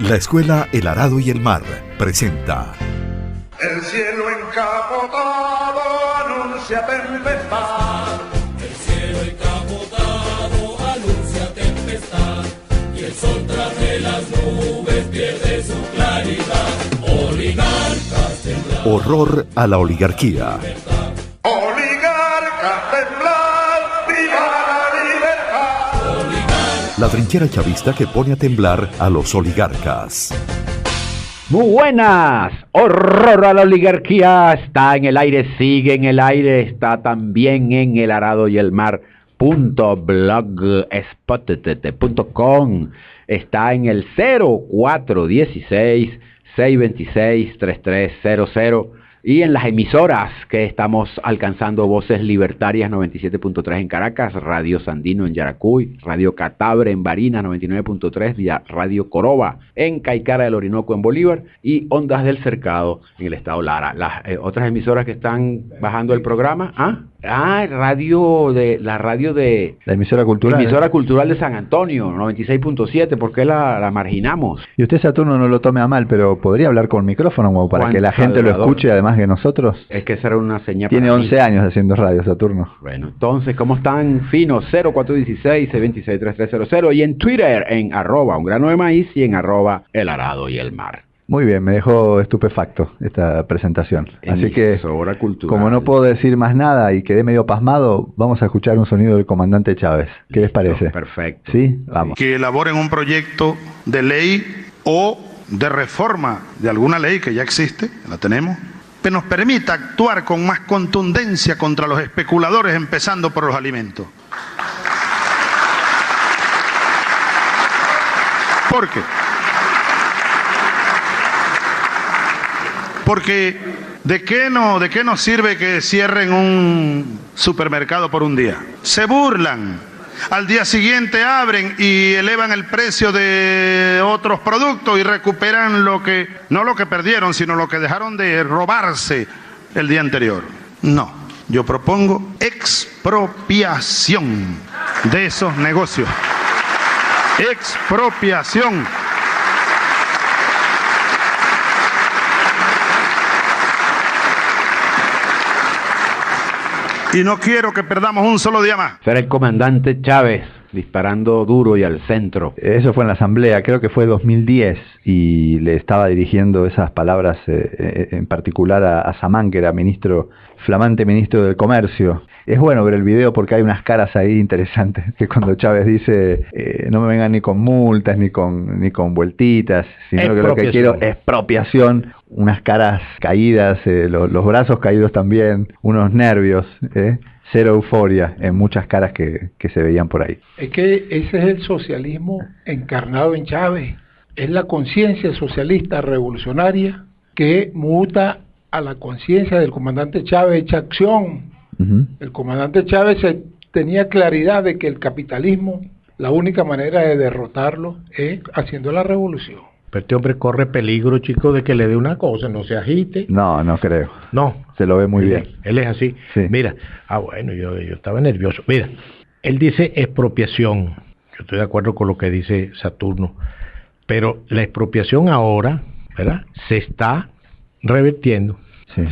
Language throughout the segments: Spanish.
La Escuela El Arado y el Mar presenta El cielo encapotado anuncia tempestad. El cielo encapotado anuncia tempestad. Y el sol tras de las nubes pierde su claridad. Oligarcas temblar. Horror a la oligarquía. Oligarcas temblar, viva la libertad. Oligarcas. La trinchera chavista que pone a temblar a los oligarcas. Muy buenas, horror a la oligarquía, está en el aire, sigue en el aire, está también en el arado y el mar .blogspot.com, está en el 0416 626 3300 y en las emisoras que estamos alcanzando: Voces Libertarias 97.3 en Caracas, Radio Sandino en Yaracuy, Radio Catabre en Barinas 99.3, Radio Coroba en Caicara del Orinoco en Bolívar y Ondas del Cercado en el estado Lara. Las otras emisoras que están bajando el programa, la emisora cultural. Emisora Cultural de San Antonio 96.7, ¿por qué la marginamos? Y usted, Saturno, no lo tome a mal, pero podría hablar con micrófono como para que la gente lo escuche además que nosotros. Es que esa era una señal. Tiene 11 años haciendo radio, Saturno. Bueno, entonces, ¿cómo están? Finos 0416 626 3300 y en Twitter en @ungrano-de-maíz y en @el arado y el mar. Muy bien, me dejó estupefacto esta presentación. Así que, como no puedo decir más nada y quedé medio pasmado, vamos a escuchar un sonido del comandante Chávez. ¿Qué les parece? Perfecto. ¿Sí? Vamos. Que elaboren un proyecto de ley o de reforma de alguna ley que ya existe, la tenemos, que nos permita actuar con más contundencia contra los especuladores, empezando por los alimentos. ¿Por qué? Porque ¿de qué nos sirve que cierren un supermercado por un día? Se burlan. Al día siguiente abren y elevan el precio de otros productos y recuperan no lo que perdieron, sino lo que dejaron de robarse el día anterior. No, yo propongo expropiación de esos negocios. Expropiación. Y no quiero que perdamos un solo día más. Será el comandante Chávez disparando duro y al centro. Eso fue en la asamblea, creo que fue 2010, y le estaba dirigiendo esas palabras en particular a Samán, que era flamante ministro del Comercio. Es bueno ver el video porque hay unas caras ahí interesantes, que cuando Chávez dice no me vengan ni con multas ni con vueltitas, sino que lo que quiero es expropiación, unas caras caídas, los brazos caídos también, unos nervios, cero euforia en muchas caras que se veían por ahí. Es que ese es el socialismo encarnado en Chávez, es la conciencia socialista revolucionaria que muta a la conciencia del comandante Chávez hecha acción. El comandante Chávez tenía claridad de que el capitalismo, la única manera de derrotarlo es haciendo la revolución. Pero este hombre corre peligro, chico, de que le dé una cosa, no se agite. No creo. No. Se lo ve muy bien. Él es así. Sí. Mira, bueno, yo estaba nervioso. Mira, él dice expropiación. Yo estoy de acuerdo con lo que dice Saturno. Pero la expropiación ahora, ¿verdad?, se está revirtiendo. Sí.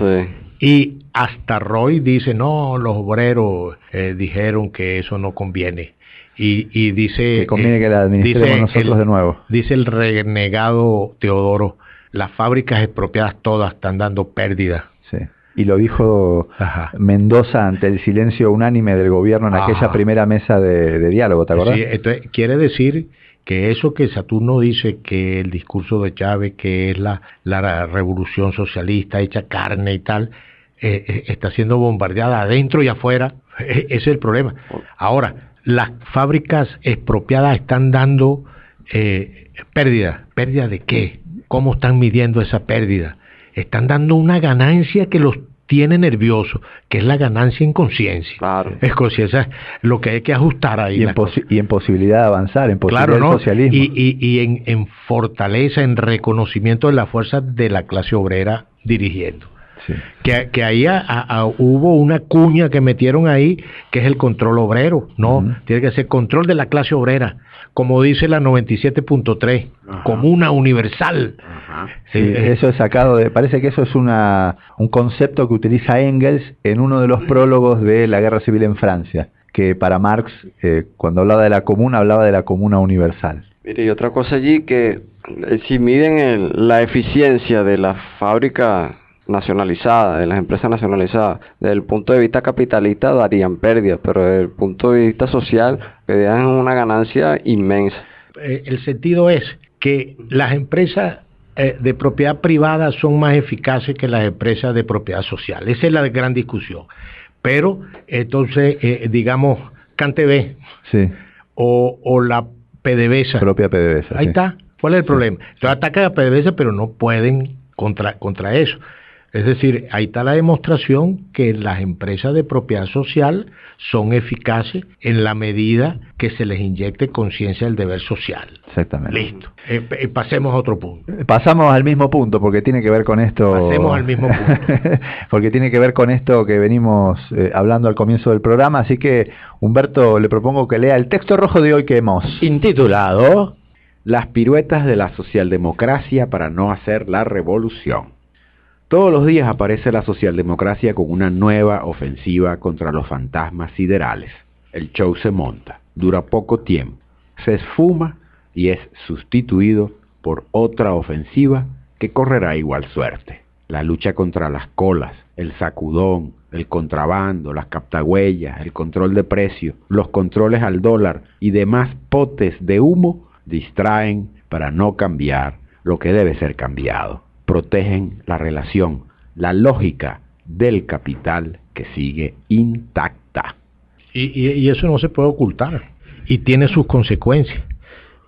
Y hasta Roy dice, no, los obreros dijeron que eso no conviene. Y dice... Que conviene que la administremos nosotros de nuevo. Dice el renegado Teodoro, las fábricas expropiadas todas están dando pérdidas. Sí. Y lo dijo Mendoza ante el silencio unánime del gobierno en aquella primera mesa de diálogo, ¿te acordás? Sí, entonces quiere decir que eso que Saturno dice, que el discurso de Chávez, que es la revolución socialista hecha carne y tal, está siendo bombardeada adentro y afuera. Ese es el problema. Ahora, las fábricas expropiadas están dando pérdida. ¿Pérdida de qué? ¿Cómo están midiendo esa pérdida? Están dando una ganancia que los tiene nerviosos, que es la ganancia en conciencia. Claro. Es conciencia, lo que hay que ajustar ahí. Y en posibilidad de avanzar, en posibilidad del socialismo. Y en fortaleza, en reconocimiento de la fuerza de la clase obrera dirigiendo. Sí. Que ahí hubo una cuña que metieron ahí, que es el control obrero. No, tiene que ser control de la clase obrera, como dice la 97.3, comuna universal. Sí, eso es sacado parece que eso es un concepto que utiliza Engels en uno de los prólogos de la Guerra Civil en Francia, que para Marx, cuando hablaba de la comuna universal. Mire, y otra cosa allí, que si miden la eficiencia de la fábrica nacionalizada, de las empresas nacionalizadas, desde el punto de vista capitalista darían pérdidas, pero desde el punto de vista social darían una ganancia inmensa. El sentido es que las empresas de propiedad privada son más eficaces que las empresas de propiedad social. Esa es la gran discusión. Pero entonces, digamos, CanTV, sí, o la PDVSA. Propia PDVSA. Ahí sí. está. ¿Cuál es el problema? Entonces atacan a PDVSA, pero no pueden contra eso. Es decir, ahí está la demostración que las empresas de propiedad social son eficaces en la medida que se les inyecte conciencia del deber social. Exactamente. Listo. Pasemos a otro punto. Pasamos al mismo punto, porque tiene que ver con esto. Pasemos al mismo punto. Porque tiene que ver con esto que venimos hablando al comienzo del programa. Así que, Humberto, le propongo que lea el texto rojo de hoy que hemos intitulado Las piruetas de la socialdemocracia para no hacer la revolución. Todos los días aparece la socialdemocracia con una nueva ofensiva contra los fantasmas siderales. El show se monta, dura poco tiempo, se esfuma y es sustituido por otra ofensiva que correrá igual suerte. La lucha contra las colas, el sacudón, el contrabando, las captahuellas, el control de precios, los controles al dólar y demás potes de humo distraen para no cambiar lo que debe ser cambiado. Protegen la relación, la lógica del capital que sigue intacta. Y eso no se puede ocultar, y tiene sus consecuencias,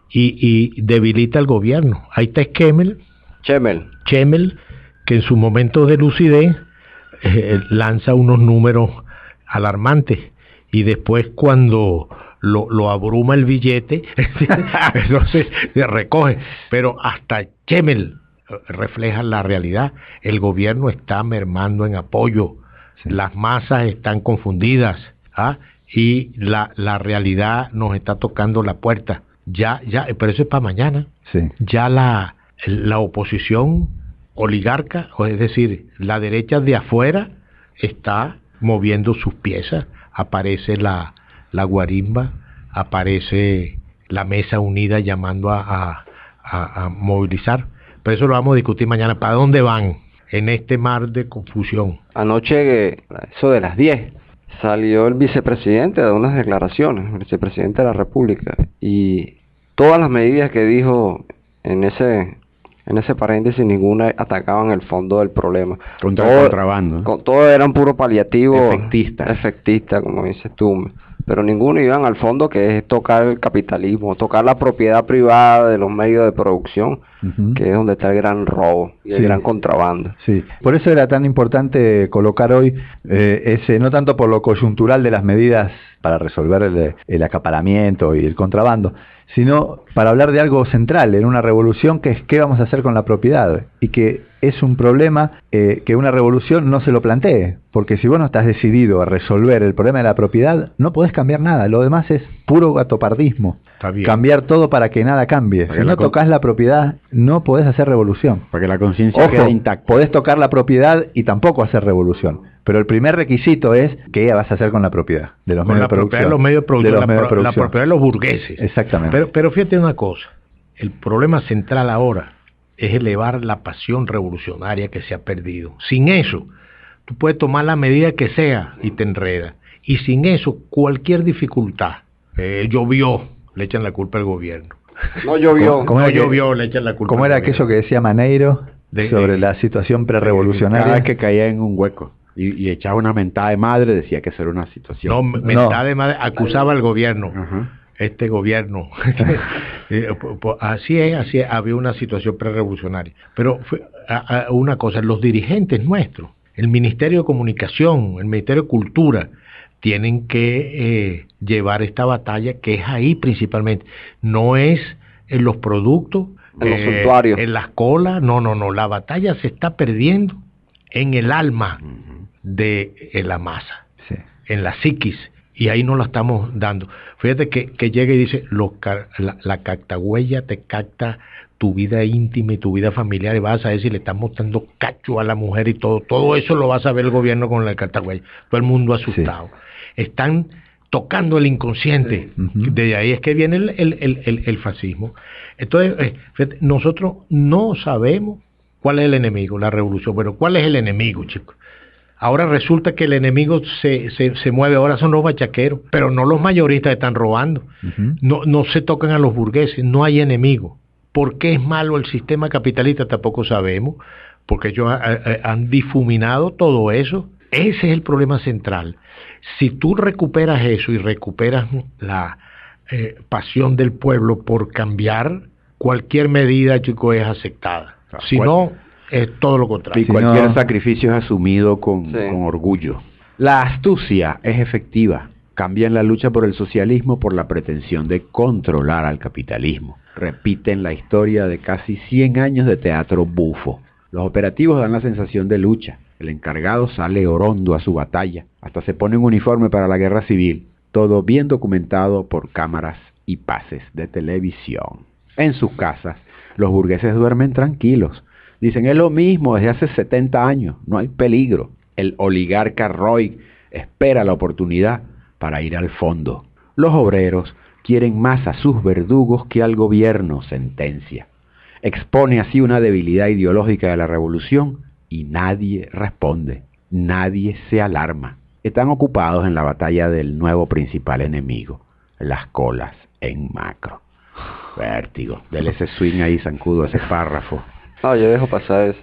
y debilita al gobierno. Ahí está Schemmel, que en su momento de lucidez lanza unos números alarmantes, y después cuando lo abruma el billete, entonces se recoge. Pero hasta Schemmel refleja la realidad. El gobierno está mermando en apoyo, sí. Las masas están confundidas, y la realidad nos está tocando la puerta. Ya, pero eso es para mañana. Sí. Ya la oposición oligarca, es decir, la derecha de afuera está moviendo sus piezas. Aparece la guarimba, aparece la mesa unida llamando a movilizar. Pero eso lo vamos a discutir mañana. ¿Para dónde van en este mar de confusión? Anoche, eso de las 10, salió el vicepresidente de unas declaraciones, el vicepresidente de la República, y todas las medidas que dijo en ese paréntesis, ninguna atacaban el fondo del problema. Contra el contrabando. Todo eran puro paliativo. Efectista, como dices tú. Pero ninguno iban al fondo, que es tocar el capitalismo, tocar la propiedad privada de los medios de producción, que es donde está el gran robo y el gran contrabando. Sí, por eso era tan importante colocar hoy ese, no tanto por lo coyuntural de las medidas para resolver el acaparamiento y el contrabando, sino para hablar de algo central en una revolución, que es qué vamos a hacer con la propiedad, y que es un problema que una revolución no se lo plantee, porque si vos no estás decidido a resolver el problema de la propiedad, no podés cambiar nada, lo demás es puro gatopardismo. Cambiar todo para que nada cambie. Si no tocas la propiedad, no podés hacer revolución. Para que la conciencia quede intacta. Podés tocar la propiedad y tampoco hacer revolución. Pero el primer requisito es qué vas a hacer con la propiedad de los medios de producción. La propiedad de los burgueses. Exactamente. Pero fíjate una cosa, el problema central ahora es elevar la pasión revolucionaria que se ha perdido. Sin eso, tú puedes tomar la medida que sea y te enredas. Y sin eso, cualquier dificultad, llovió, le echan la culpa al gobierno. No llovió. Le echan la culpa. ¿Cómo era aquello que decía Maneiro sobre la situación prerevolucionaria? Cada vez que caía en un hueco y echaba una mentada de madre, decía que eso era una situación. Mentada de madre, acusaba al gobierno. Este gobierno. Así es, había una situación prerevolucionaria. Pero una cosa, los dirigentes nuestros, el Ministerio de Comunicación, el Ministerio de Cultura, tienen que llevar esta batalla, que es ahí principalmente. No es en los productos, en los suntuarios, en las colas, no. La batalla se está perdiendo en el alma de la masa, en la psiquis, y ahí no la estamos dando. Fíjate que llega y dice, la cactagüeya te capta tu vida íntima y tu vida familiar, y vas a ver si le están mostrando cacho a la mujer y todo eso lo va a saber el gobierno con la cactagüeya. Todo el mundo asustado. Están tocando el inconsciente. De ahí es que viene el fascismo. Entonces, fíjate, nosotros no sabemos cuál es el enemigo, la revolución, pero ¿cuál es el enemigo, chicos? Ahora resulta que el enemigo se mueve, ahora son los bachaqueros, pero no los mayoristas están robando. No se tocan a los burgueses, no hay enemigo. ¿Por qué es malo el sistema capitalista? Tampoco sabemos, porque ellos han difuminado todo eso. Ese es el problema central. Si tú recuperas eso y recuperas la pasión del pueblo por cambiar, cualquier medida, chico, es aceptada. Si no, es todo lo contrario. Y cualquier sacrificio es asumido con orgullo. La astucia es efectiva. Cambian la lucha por el socialismo por la pretensión de controlar al capitalismo. Repiten la historia de casi 100 años de teatro bufo. Los operativos dan la sensación de lucha. El encargado sale orondo a su batalla. Hasta se pone un uniforme para la guerra civil. Todo bien documentado por cámaras y pases de televisión. En sus casas, los burgueses duermen tranquilos. Dicen, es lo mismo desde hace 70 años. No hay peligro. El oligarca Roy espera la oportunidad para ir al fondo. Los obreros quieren más a sus verdugos que al gobierno, sentencia. Expone así una debilidad ideológica de la revolución y nadie responde, nadie se alarma. Están ocupados en la batalla del nuevo principal enemigo, las colas en macro. Vértigo, dele ese swing ahí, zancudo, ese párrafo. No, yo dejo pasar eso.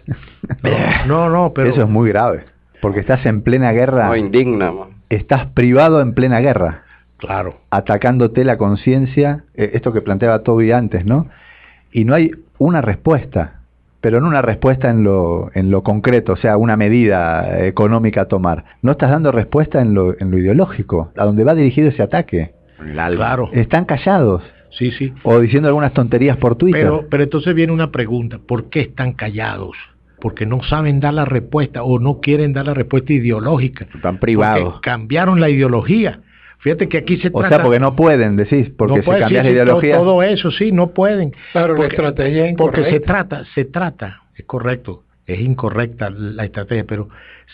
No, pero eso es muy grave, porque estás en plena guerra. No, indigna, man. Estás privado en plena guerra. Claro. Atacándote la conciencia, esto que planteaba Toby antes, ¿no? Y no hay una respuesta, pero no una respuesta en lo concreto, o sea, una medida económica a tomar. No estás dando respuesta en lo ideológico, a donde va dirigido ese ataque. Claro. Están callados. Sí. O diciendo algunas tonterías por Twitter. Pero entonces viene una pregunta, ¿por qué están callados? Porque no saben dar la respuesta o no quieren dar la respuesta ideológica. Están privados. Porque cambiaron la ideología. Fíjate que aquí se trata... O sea, porque no pueden, decís, porque si cambias la ideología... Todo eso, sí, no pueden. Claro, la estrategia es incorrecta. Porque se trata, es correcto, es incorrecta la estrategia, pero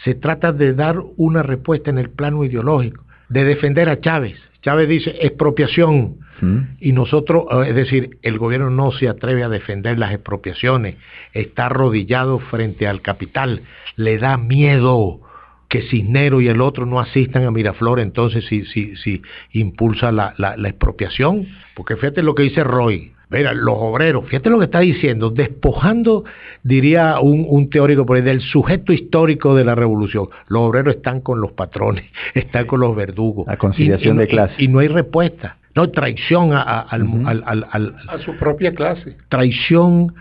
se trata de dar una respuesta en el plano ideológico, de defender a Chávez. Chávez dice expropiación, y nosotros, es decir, el gobierno no se atreve a defender las expropiaciones, está arrodillado frente al capital, le da miedo que Cisneros y el otro no asistan a Miraflores, entonces si impulsa la expropiación, porque fíjate lo que dice Roy, mira, los obreros, fíjate lo que está diciendo, despojando, diría un teórico por ahí, del sujeto histórico de la revolución. Los obreros están con los patrones, están con los verdugos. La conciliación de clases. Y no hay respuesta. No, traición a su propia clase. Traición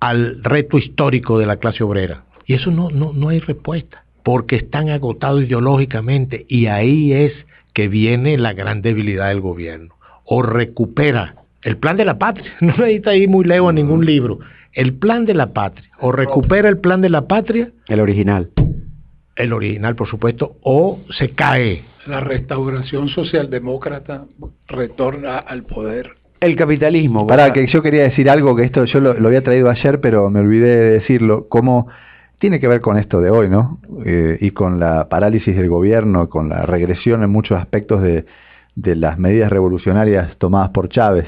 al reto histórico de la clase obrera. Y eso no hay respuesta, porque están agotados ideológicamente, y ahí es que viene la gran debilidad del gobierno. O recupera el plan de la patria, no necesita ir muy lejos a ningún libro, el plan de la patria, o recupera el plan de la patria, el original, por supuesto, o se cae. La restauración socialdemócrata retorna al poder. El capitalismo. Para que yo quería decir algo, que esto yo lo había traído ayer, pero me olvidé de decirlo, como tiene que ver con esto de hoy, ¿no? Y con la parálisis del gobierno, con la regresión en muchos aspectos de las medidas revolucionarias tomadas por Chávez.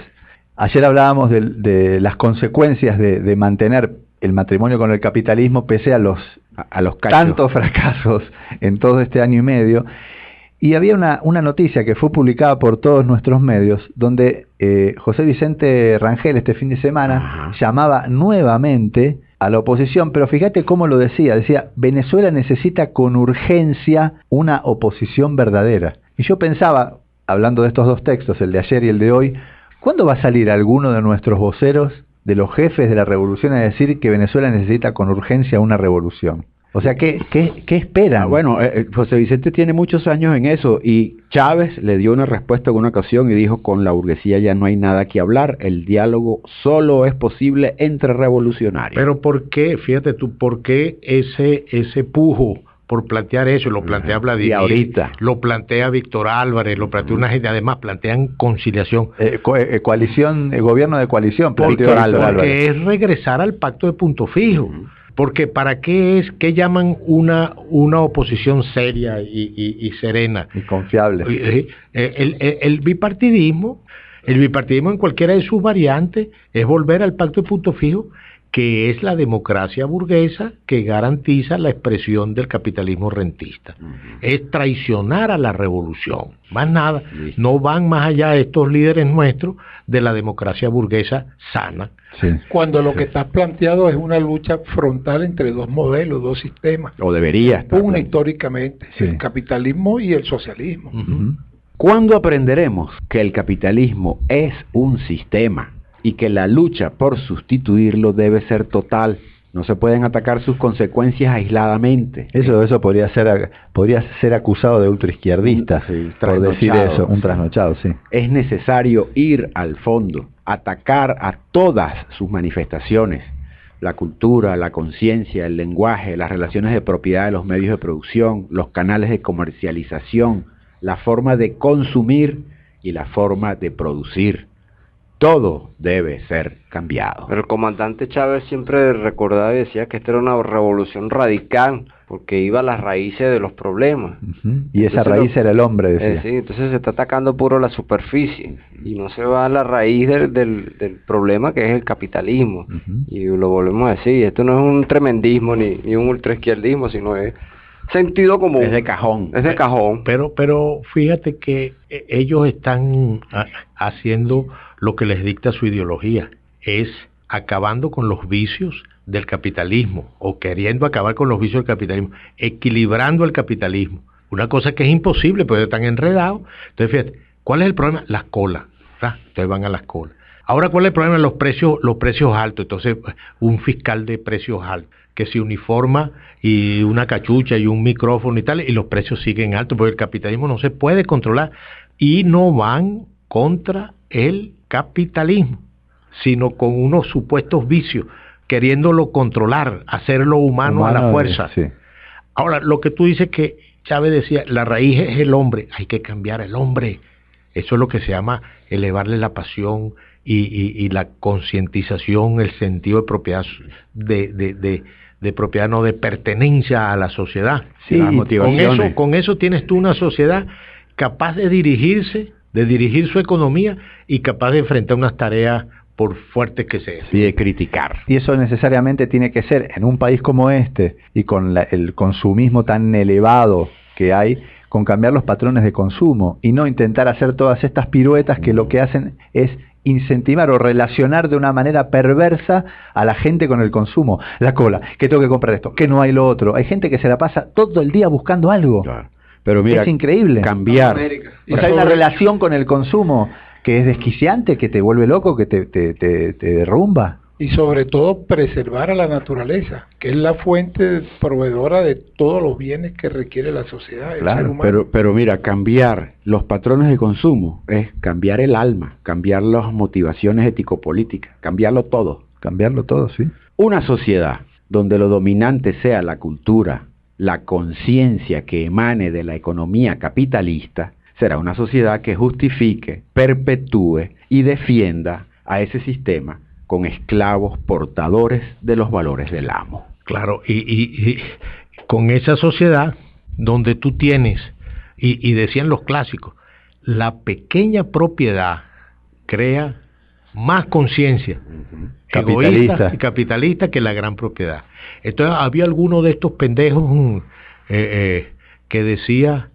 Ayer hablábamos de las consecuencias de mantener el matrimonio con el capitalismo pese a los tantos fracasos en todo este año y medio. Y había una noticia que fue publicada por todos nuestros medios, donde José Vicente Rangel este fin de semana llamaba nuevamente a la oposición, pero fíjate cómo lo decía, Venezuela necesita con urgencia una oposición verdadera. Y yo pensaba, hablando de estos dos textos, el de ayer y el de hoy, ¿cuándo va a salir alguno de nuestros voceros, de los jefes de la revolución, a decir que Venezuela necesita con urgencia una revolución? O sea, ¿qué esperan? Bueno, José Vicente tiene muchos años en eso y Chávez le dio una respuesta en una ocasión y dijo: con la burguesía ya no hay nada que hablar, el diálogo solo es posible entre revolucionarios. Pero ¿por qué? Fíjate tú, ¿por qué ese pujo por plantear eso? Lo plantea Vladimir, y ahorita lo plantea Víctor Álvarez, lo plantea una gente, además plantean conciliación. Coalición, el gobierno de coalición, porque es regresar al pacto de punto fijo. Porque ¿para qué llaman una oposición seria y serena? Y confiable. El bipartidismo en cualquiera de sus variantes es volver al pacto de punto fijo, que es la democracia burguesa que garantiza la expresión del capitalismo rentista. Es traicionar a la revolución, más nada. No van más allá de estos líderes nuestros de la democracia burguesa sana. Sí. Cuando lo que está planteado es una lucha frontal entre dos modelos, dos sistemas. O debería estar. Una históricamente, el capitalismo y el socialismo. ¿Cuándo aprenderemos que el capitalismo es un sistema y que la lucha por sustituirlo debe ser total? No se pueden atacar sus consecuencias aisladamente. Eso podría ser acusado de ultraizquierdista, por decir eso, un trasnochado, sí. Es necesario ir al fondo, atacar a todas sus manifestaciones: la cultura, la conciencia, el lenguaje, las relaciones de propiedad de los medios de producción, los canales de comercialización, la forma de consumir y la forma de producir. Todo debe ser cambiado. Pero el comandante Chávez siempre recordaba y decía que esta era una revolución radical, porque iba a las raíces de los problemas. Y esa raíz era el hombre, decía. Sí, entonces se está atacando puro la superficie, y no se va a la raíz del problema, que es el capitalismo. Y lo volvemos a decir, esto no es un tremendismo ni un ultraizquierdismo, sino es sentido común. Es de cajón. Es de cajón. Pero fíjate que ellos están haciendo lo que les dicta su ideología, es acabando con los vicios del capitalismo, o queriendo acabar con los vicios del capitalismo, equilibrando el capitalismo. Una cosa que es imposible, porque están enredados. Entonces, fíjate, ¿cuál es el problema? Las colas. Entonces van a las colas. Ahora, ¿cuál es el problema? Los precios altos. Entonces, un fiscal de precios altos, que se uniforma y una cachucha y un micrófono y tal, y los precios siguen altos, porque el capitalismo no se puede controlar. Y no van contra el capitalismo, sino con unos supuestos vicios, queriéndolo controlar, hacerlo humano a la fuerza. Sí. Ahora, lo que tú dices que Chávez decía, la raíz es el hombre, hay que cambiar el hombre. Eso es lo que se llama elevarle la pasión y la concientización, el sentido de propiedad, de propiedad, no de pertenencia a la sociedad. Sí, las motivaciones. Con eso tienes tú una sociedad capaz de dirigir su economía y capaz de enfrentar unas tareas por fuertes que sean. Y de criticar. Y eso necesariamente tiene que ser, en un país como este, y con el consumismo tan elevado que hay, con cambiar los patrones de consumo, y no intentar hacer todas estas piruetas que lo que hacen es incentivar o relacionar de una manera perversa a la gente con el consumo. La cola, que tengo que comprar esto, que no hay lo otro. Hay gente que se la pasa todo el día buscando algo. Claro. Pero mira, es increíble. Cambiar. O sea, hay una relación con el consumo que es desquiciante, que te vuelve loco, que te derrumba. Y sobre todo preservar a la naturaleza, que es la fuente proveedora de todos los bienes que requiere la sociedad, el ser humano. Pero mira, cambiar los patrones de consumo es cambiar el alma, cambiar las motivaciones ético-políticas, cambiarlo todo. Cambiarlo todo, sí. Una sociedad donde lo dominante sea la cultura, la conciencia que emane de la economía capitalista, será una sociedad que justifique, perpetúe y defienda a ese sistema con esclavos portadores de los valores del amo. Claro, y con esa sociedad donde tú tienes, y decían los clásicos, la pequeña propiedad crea más conciencia egoísta y capitalista que la gran propiedad. Entonces había alguno de estos pendejos que decía,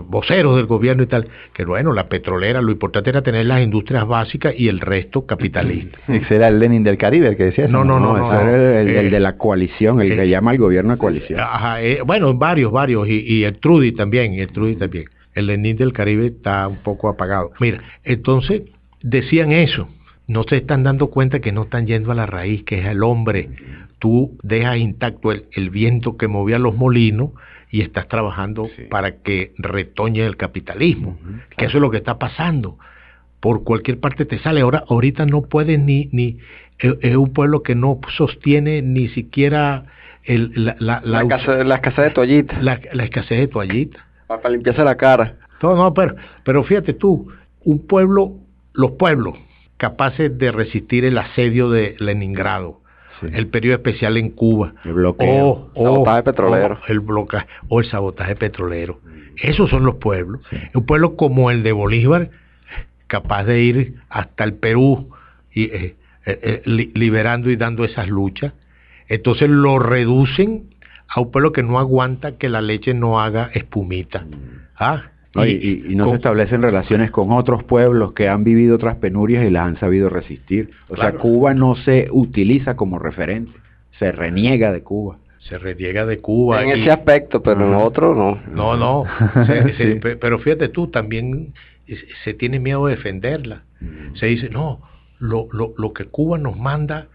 voceros del gobierno y tal, que bueno, la petrolera, lo importante era tener las industrias básicas y el resto capitalista. ¿Ese era el Lenin del Caribe el que decía eso? No, era el de la coalición, el que llama al gobierno de coalición. Bueno, varios, y el Trudy también, El Lenin del Caribe está un poco apagado. Mira, entonces decían eso, no se están dando cuenta que no están yendo a la raíz, que es el hombre. Tú dejas intacto el viento que movía los molinos y estás trabajando para que retoñe el capitalismo, que eso es lo que está pasando. Por cualquier parte te sale. Ahorita no puedes es un pueblo que no sostiene ni siquiera la escasez de toallitas. La escasez de toallitas. Para limpiarse la cara. No, pero fíjate tú, los pueblos capaces de resistir el asedio de Leningrado, el periodo especial en Cuba, el bloqueo, sabotaje petrolero, o el sabotaje petrolero. Esos son los pueblos. Un pueblo como el de Bolívar, capaz de ir hasta el Perú y liberando y dando esas luchas. Entonces lo reducen a un pueblo que no aguanta que la leche no haga espumita. Y no se establecen relaciones con otros pueblos que han vivido otras penurias y las han sabido resistir. O sea, Cuba no se utiliza como referente, se reniega de Cuba. En ese aspecto, pero en otro no. No. Pero fíjate tú, también se tiene miedo de defenderla. Se dice, no, lo que Cuba nos manda,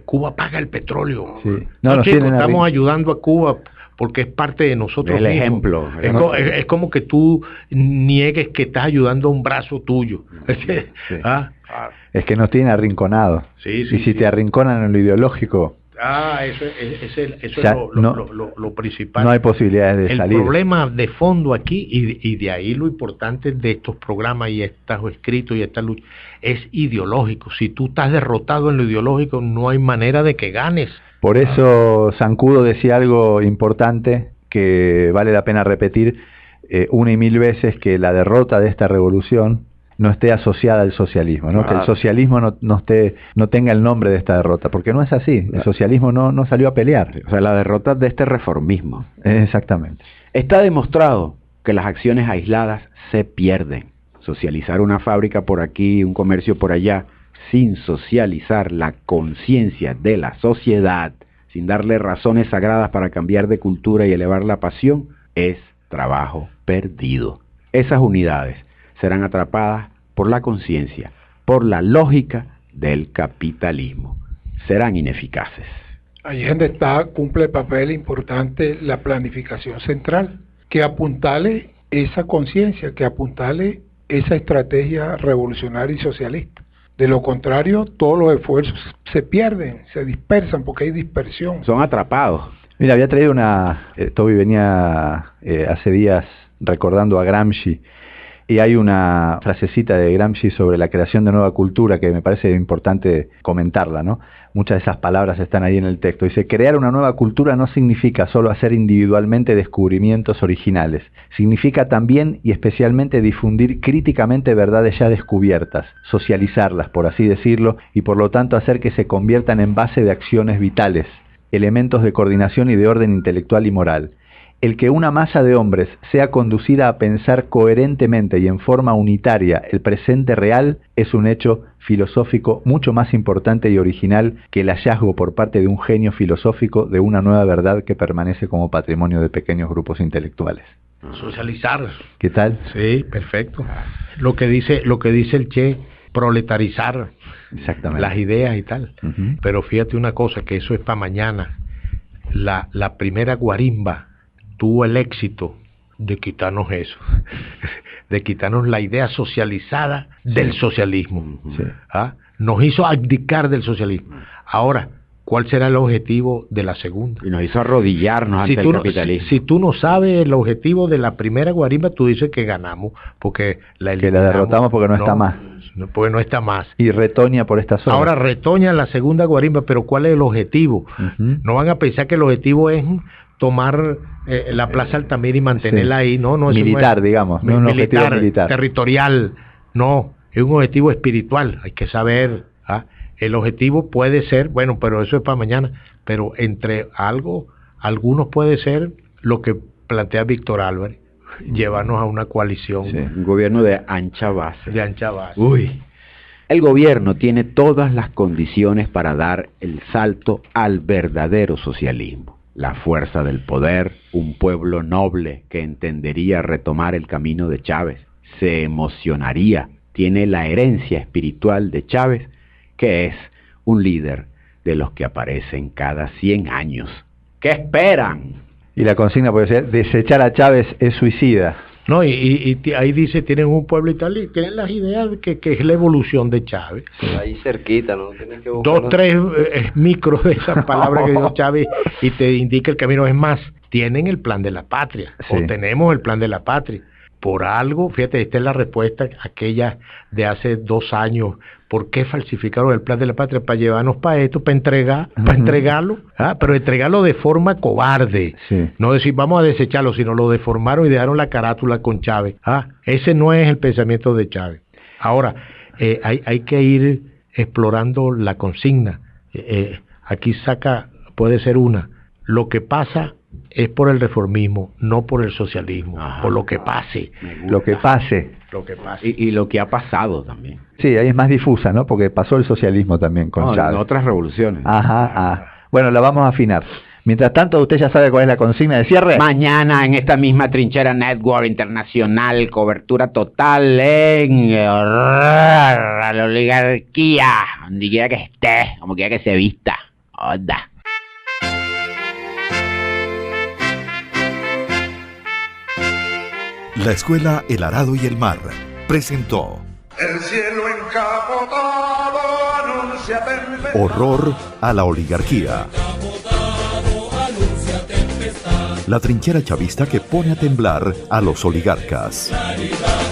Cuba paga el petróleo. Chicos, estamos ayudando a Cuba porque es parte de nosotros el mismos. Ejemplo. Es como que tú niegues que estás ayudando a un brazo tuyo. Es que nos tienen arrinconados. Y si te arrinconan en lo ideológico... Eso es lo principal. No hay posibilidades de salir. El problema de fondo aquí, y de ahí lo importante de estos programas y estos escritos y esta lucha, es ideológico. Si tú estás derrotado en lo ideológico, no hay manera de que ganes. Por eso Zancudo decía algo importante que vale la pena repetir una y mil veces, que la derrota de esta revolución no esté asociada al socialismo, ¿no? Que el socialismo no tenga el nombre de esta derrota, porque no es así. El socialismo no salió a pelear. O sea, la derrota de este reformismo. Exactamente. Está demostrado que las acciones aisladas se pierden. Socializar una fábrica por aquí, un comercio por allá, sin socializar la conciencia de la sociedad, sin darle razones sagradas para cambiar de cultura y elevar la pasión, es trabajo perdido. Esas unidades serán atrapadas por la conciencia, por la lógica del capitalismo. Serán ineficaces. Ahí es donde cumple el papel importante la planificación central, que apuntale esa conciencia, que apuntale esa estrategia revolucionaria y socialista. De lo contrario, todos los esfuerzos se pierden, se dispersan, porque hay dispersión. Son atrapados. Mira, había traído Toby venía hace días recordando a Gramsci, y hay una frasecita de Gramsci sobre la creación de nueva cultura que me parece importante comentarla, ¿no? Muchas de esas palabras están ahí en el texto. Dice: crear una nueva cultura no significa solo hacer individualmente descubrimientos originales. Significa también y especialmente difundir críticamente verdades ya descubiertas, socializarlas, por así decirlo, y por lo tanto hacer que se conviertan en base de acciones vitales, elementos de coordinación y de orden intelectual y moral. El que una masa de hombres sea conducida a pensar coherentemente y en forma unitaria el presente real es un hecho filosófico mucho más importante y original que el hallazgo por parte de un genio filosófico de una nueva verdad que permanece como patrimonio de pequeños grupos intelectuales. Socializar. ¿Qué tal? Sí, perfecto. Lo que dice el Che, proletarizar. Exactamente. Las ideas y tal. Pero fíjate una cosa, que eso es para mañana. La primera guarimba tuvo el éxito de quitarnos eso, de quitarnos la idea socializada del socialismo. Nos hizo abdicar del socialismo. Ahora, ¿cuál será el objetivo de la segunda? Y nos hizo arrodillarnos ante el capitalismo. Si tú no sabes el objetivo de la primera guarimba, tú dices que ganamos, porque la derrotamos porque no está más. Porque no está más. Y retoña por esta zona. Ahora retoña la segunda guarimba, pero ¿cuál es el objetivo? No van a pensar que el objetivo es tomar la Plaza Altamira y mantenerla ahí, no militar, digamos, no un objetivo militar, territorial, no, es un objetivo espiritual, hay que saber, el objetivo puede ser, bueno, pero eso es para mañana, pero entre algunos puede ser lo que plantea Víctor Álvarez, llevarnos a una coalición, un gobierno de ancha base. Uy. El gobierno tiene todas las condiciones para dar el salto al verdadero socialismo. La fuerza del poder, un pueblo noble que entendería retomar el camino de Chávez, se emocionaría, tiene la herencia espiritual de Chávez que es un líder de los que aparecen cada 100 años. ¿Qué esperan? Y la consigna puede ser: desechar a Chávez es suicida. No, y ahí dice, tienen un pueblo y tal, y tienen las ideas que es la evolución de Chávez. Ahí cerquita, ¿no? Tienes que buscar 2-3 micros de esas palabras que dijo Chávez y te indica el camino. Es más, tienen el plan de la patria, Sí. o tenemos el plan de la patria. Por algo, fíjate, esta es la respuesta aquella de hace 2 años. ¿Por qué falsificaron el plan de la patria? Para llevarnos para esto, para entregarlo, pero entregarlo de forma cobarde. Sí. No decir vamos a desecharlo, sino lo deformaron y dejaron la carátula con Chávez. Ese no es el pensamiento de Chávez. Ahora, hay que ir explorando la consigna. Aquí puede ser una. Lo que pasa es por el reformismo, no por el socialismo. Por lo que pase. Lo que pase. Lo que pase. Y lo que ha pasado también. Sí, ahí es más difusa, ¿no? Porque pasó el socialismo también con No, Chávez. en otras revoluciones. Bueno, la vamos a afinar. Mientras tanto, usted ya sabe cuál es la consigna de cierre. Mañana en esta misma Trinchera Network Internacional, cobertura total en la oligarquía, donde quiera que esté, como quiera que se vista. Onda. La Escuela El Arado y el Mar presentó El cielo encapotado anuncia tempestad. Horror a la oligarquía. La trinchera chavista que pone a temblar a los oligarcas. Claridad.